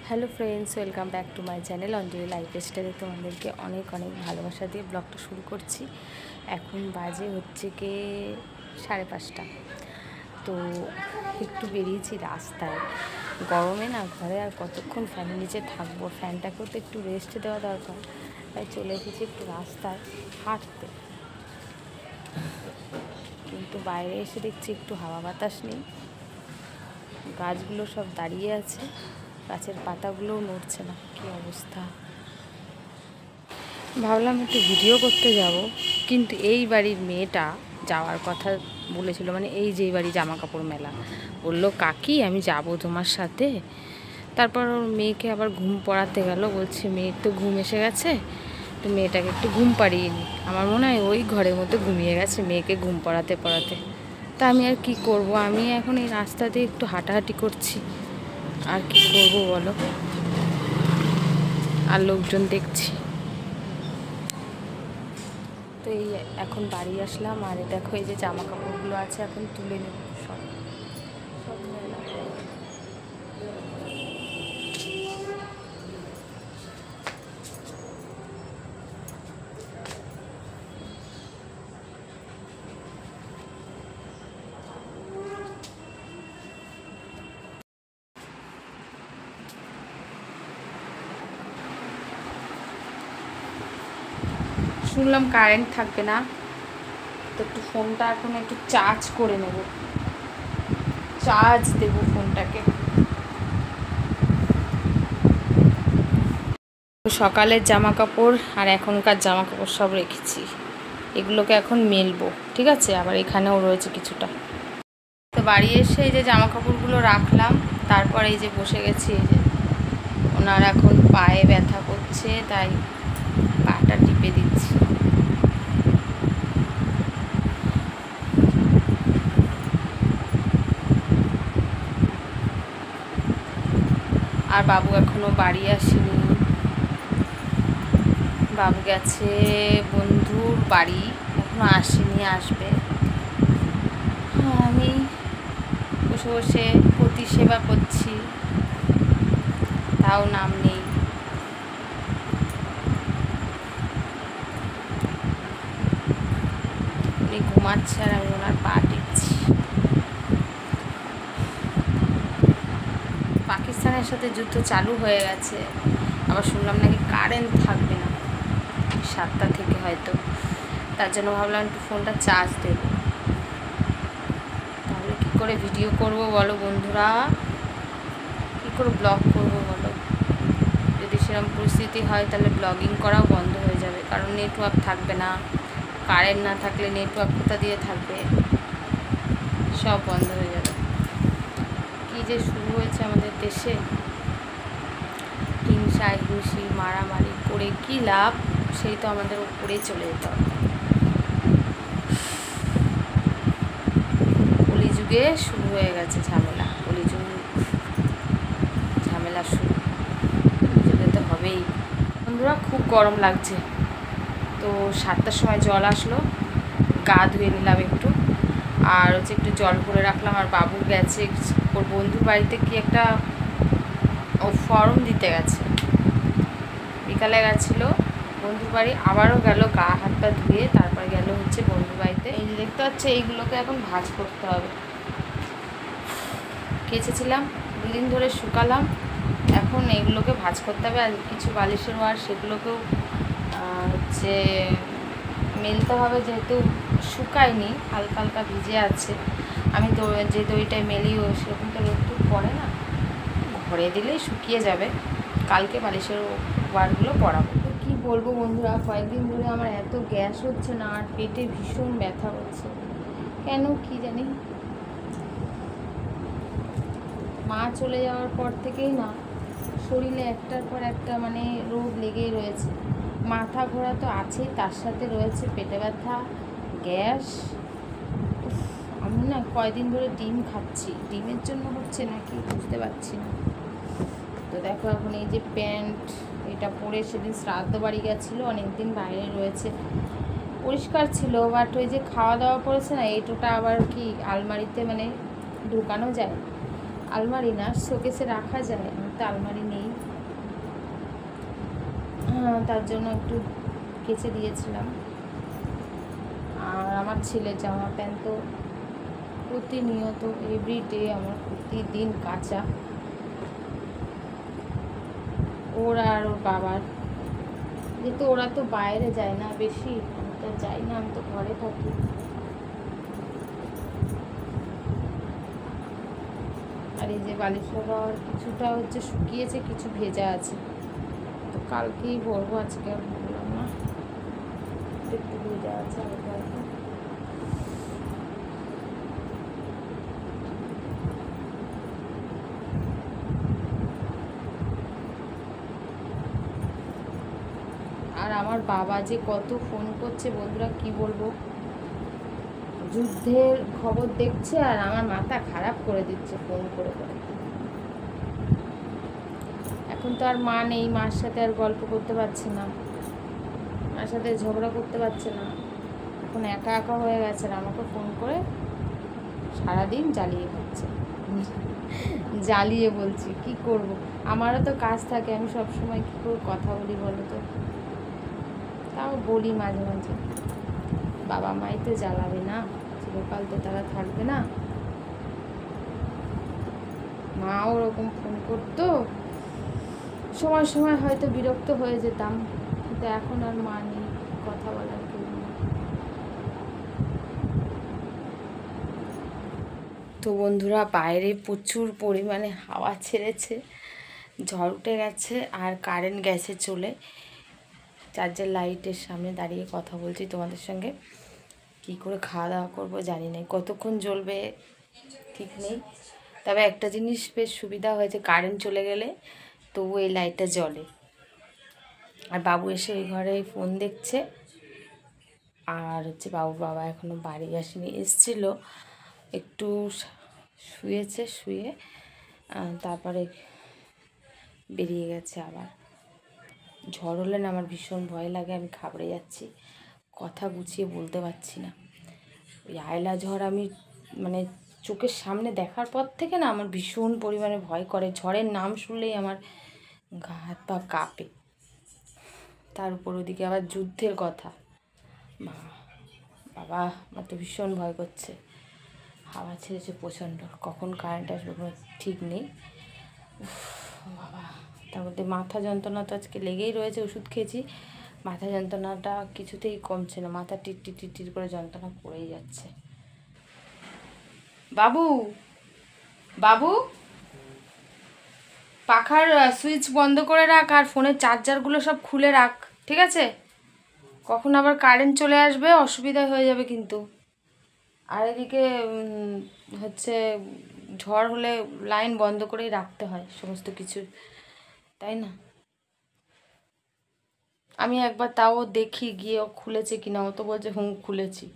Hello friends, welcome back to my channel Anjali লাইফস্টাইলে। তোমাদেরকে অনেক অনেক ভালোবাসা দিয়ে ব্লগটা শুরু করছি। এখন বাজে হচ্ছে কি 5:30। তো একটু বেরিয়েছি রাস্তায়। গরমে না ঘরে আর কতক্ষণ ফ্যানের নিচে থাকবো, ফ্যানটাকেও তো একটু রেস্ট দেওয়া দরকার। তাই চলে এসেছি একটু রাস্তায় হাঁটতে। কিন্তু বাইরে এসে দেখছি একটু হাওয়া বাতাস নেই, গাছগুলো সব দাঁড়িয়ে আছে, গাছের পাতাগুলোও নড়ছে না। কী অবস্থা! ভাবলাম একটু ভিডিও করতে যাব, কিন্তু এই বাড়ির মেয়েটা যাওয়ার কথা বলেছিল, মানে এই যে বাড়ি জামা কাপড় মেলা, বললো কাকি আমি যাব তোমার সাথে। তারপর ওর মেয়েকে আবার ঘুম পড়াতে গেল, বলছে মেয়ের তো ঘুম এসে গেছে, তো মেয়েটাকে একটু ঘুম পাড়িয়ে নি। আমার মনে হয় ওই ঘরের মধ্যে ঘুমিয়ে গেছে মেয়েকে ঘুম পড়াতে পড়াতে। তা আমি আর কি করব, আমি এখন এই রাস্তা দিয়ে একটু হাঁটাহাঁটি করছি, আর কি করব বলো, আর লোকজন দেখছি। তো এই এখন বাড়ি আসলাম, আর দেখো এই যে জামা কাপড়গুলো আছে এখন তুলে নেব সব সব মেলা। শুনলাম কারেন্ট থাকবে না, তো একটু ফোনটা এখন একটু চার্জ করে নেব, চার্জ দেবো ফোনটাকে। সকালের জামা কাপড় আর এখনকার জামা কাপড় সব রেখেছি, এগুলোকে এখন মেলবো, ঠিক আছে? আবার এখানেও রয়েছে কিছুটা। তো বাড়ি এসে এই যে জামা কাপড়গুলো রাখলাম, তারপর এই যে বসে গেছি। এই যে ওনার এখন পায়ে ব্যথা করছে, তাই পাটা টিপে দিচ্ছি। আর বাবু এখনো বাড়ি আসেনি, বাবু গেছে বন্ধুর বাড়ি, এখনো আসেনি, আসবে। আমি বসে বসে পতি সেবা করছি, তাও নাম নেই। উনি ঘুমাচ্ছে আর আমি ওনার পা টিপছি। পাকিস্তানের সাথে যুদ্ধ চালু হয়ে গেছে, আবার শুনলাম নাকি কারেন্ট থাকবে না 7টা থেকে হয়তো। তার জন্য ভাবলাম একটু ফোনটা চার্জ দেব, তাহলে কী করে ভিডিও করব বলো বন্ধুরা, কী করে ব্লগ করব বলো? যদি সেরকম পরিস্থিতি হয় তাহলে ব্লগিং করাও বন্ধ হয়ে যাবে, কারণ নেটওয়ার্ক থাকবে না। কারেন্ট না থাকলে নেটওয়ার্ক কোথা দিয়ে থাকবে, সব বন্ধ হয়ে যাবে। কী যে শুরু হয়েছে আমাদের দেশে, হিংসা হিংসি মারামারি করে কী লাভ, সেই তো আমাদের উপরেই চলে যেতে হবে। কলিযুগে শুরু হয়ে গেছে ঝামেলা, কলিযুগ ঝামেলা শুরু, কলিযুগে তো হবেই। বন্ধুরা খুব গরম লাগছে, তো 7টার সময় জল আসলো, গা ধুয়ে নিলাম একটু, আর হচ্ছে একটু জল ভরে রাখলাম। আর বাবু গেছে ওর বন্ধুর বাড়িতে কি একটা ও ফর্ম দিতে গেছে, বিকালে গেছিলো বন্ধুর বাড়ি, আবারও গেল গা হাত পা ধুয়ে, তারপর গেল হচ্ছে বন্ধুর বাড়িতে। এই যে দেখতে পাচ্ছে, এইগুলোকে এখন ভাঁজ করতে হবে। কেচেছিলাম 2 দিন ধরে, শুকালাম, এখন এইগুলোকে ভাঁজ করতে হবে। আর কিছু বালিশের ওয়ার, সেগুলোকেও হচ্ছে মেলতে হবে, যেহেতু শুকায়নি, হালকা হালকা ভিজে আছে। আমি যে দইটায় মেলি সেরকম তো রোদ পড়ে না, ঘরে দিলেই শুকিয়ে যাবে। কালকে বালিশের ওয়ারগুলো পরাবো। তো কী বলবো বন্ধুরা, কয়েকদিন ধরে আমার এত গ্যাস হচ্ছে না, আর পেটে ভীষণ ব্যথা হচ্ছে, কেন কি জানি। মা চলে যাওয়ার পর থেকেই না শরীরে একটার পর একটা মানে রোগ লেগেই রয়েছে। মাথা ঘোরা তো আছেই, তার সাথে রয়েছে পেটে ব্যথা, গ্যাস। আমি না কয়দিন ধরে ডিম খাচ্ছি, ডিমের জন্য হচ্ছে নাকি বুঝতে পারছি না। তো দেখো এখন এই যে প্যান্ট এটা পরে সেদিন শ্রাদ্ধ বাড়ি গেছিলো, অনেকদিন বাইরে রয়েছে, পরিষ্কার ছিল, বাট ওই যে খাওয়া দাওয়া করেছে না, এইটোটা আবার কি আলমারিতে মানে ঢুকানো যায়, আলমারি না শোকেসে রাখা যায়, তো আলমারি নেই, তার জন্য একটু কেচে দিয়েছিলাম। আর আমার ছেলের জামা প্যান্ট তো প্রতিনিয়ত এভরিডে আমার প্রতিদিন কাচা, ওর আর ওর বাবার, যেহেতু ওরা তো বাইরে যায় না বেশি, আমি তো যাই না, আমি তো ঘরে থাকি। আর এই যে বালিশটা কিছুটা হচ্ছে শুকিয়েছে, কিছু ভেজা আছে, তো কালকেই ভরবো, আজকে আর ভরলাম না, একটু ভেজা আছে হালকা হালকা। আর আমার বাবা যে কত ফোন করছে বন্ধুরা, কি বলবো, যুদ্ধের খবর দেখছে আর আমার মাথা খারাপ করে দিচ্ছে ফোন করে করে। এখন তো আর মা নেই, মার সাথে আর গল্প করতে পারছে না, মার সাথে ঝগড়া করতে পারছে না, এখন একা একা হয়ে গেছে। আর আমাকে ফোন করে সারাদিন জ্বালিয়ে খাচ্ছে, জ্বালিয়ে বলছি, কি করব, আমারও তো কাজ থাকে, আমি সব সময় কী করে কথা বলি বলো তো। তাও বলি মাঝে মাঝে, বাবা মাই তো জ্বালাবে না, চিরকাল তো তারা থাকবে না। মা ওরকম ফোন করতো, সময় সময় হয়তো বিরক্ত হয়ে যেতাম, কিন্তু এখন আর মা নেই, কথা বলার কেউ নেই। তো বন্ধুরা, বাইরে প্রচুর পরিমাণে হাওয়া ছেড়েছে, ঝড় উঠে গেছে, আর কারেন্ট গেছে চলে। চার্জার লাইটের সামনে দাঁড়িয়ে কথা বলছি তোমাদের সঙ্গে। কি করে খাওয়া দাওয়া করবো জানি না, কতক্ষণ জ্বলবে ঠিক নেই। তবে একটা জিনিস বেশ সুবিধা হয়েছে, কারেন্ট চলে গেলে তবু এই লাইটটা জ্বলে। আর বাবু এসে ওই ঘরে ফোন দেখছে। আর হচ্ছে বাবুর বাবা এখনও বাড়ি আসেনি, এসেছিলো একটু শুয়েছে, শুয়ে তারপরে বেরিয়ে গেছে আবার। ঝড় হলে না আমার ভীষণ ভয় লাগে, আমি ঘাবড়ে যাচ্ছি, কথা গুছিয়ে বলতে পারছি না। ওই আয়লা ঝড় আমি মানে চোখের সামনে দেখার পর থেকে না আমার ভীষণ পরিমাণে ভয় করে, ঝড়ের নাম শুনলেই আমার গা হাত পা কাঁপে। তার উপর ওদিকে আবার যুদ্ধের কথা, বাবা আমার তো ভীষণ ভয় করছে। হাওয়া ছেড়েছে প্রচণ্ড, কখন কারেন্ট আসবে কোনো ঠিক নেই। বাবা, তার মধ্যে মাথা যন্ত্রণা তো আজকে লেগেই রয়েছে, ওষুধ খেয়েছি, মাথা যন্ত্রণাটা কিছুতেই কমছে না, মাথা টিটটির টিটটির করে যন্ত্রণা পড়েই যাচ্ছে। বাবু, বাবু, পাখার সুইচ বন্ধ করে রাখ, আর ফোনের চার্জারগুলো সব খুলে রাখ, ঠিক আছে? কখন আবার কারেন্ট চলে আসবে, অসুবিধা হয়ে যাবে কিন্তু। আর এদিকে হচ্ছে ঝড় হলে লাইন বন্ধ করেই রাখতে হয় সমস্ত কিছু, তাই না? আমি একবার তাও দেখি গিয়ে খুলেছে কিনা, ও তো বলছে হুম খুলেছি।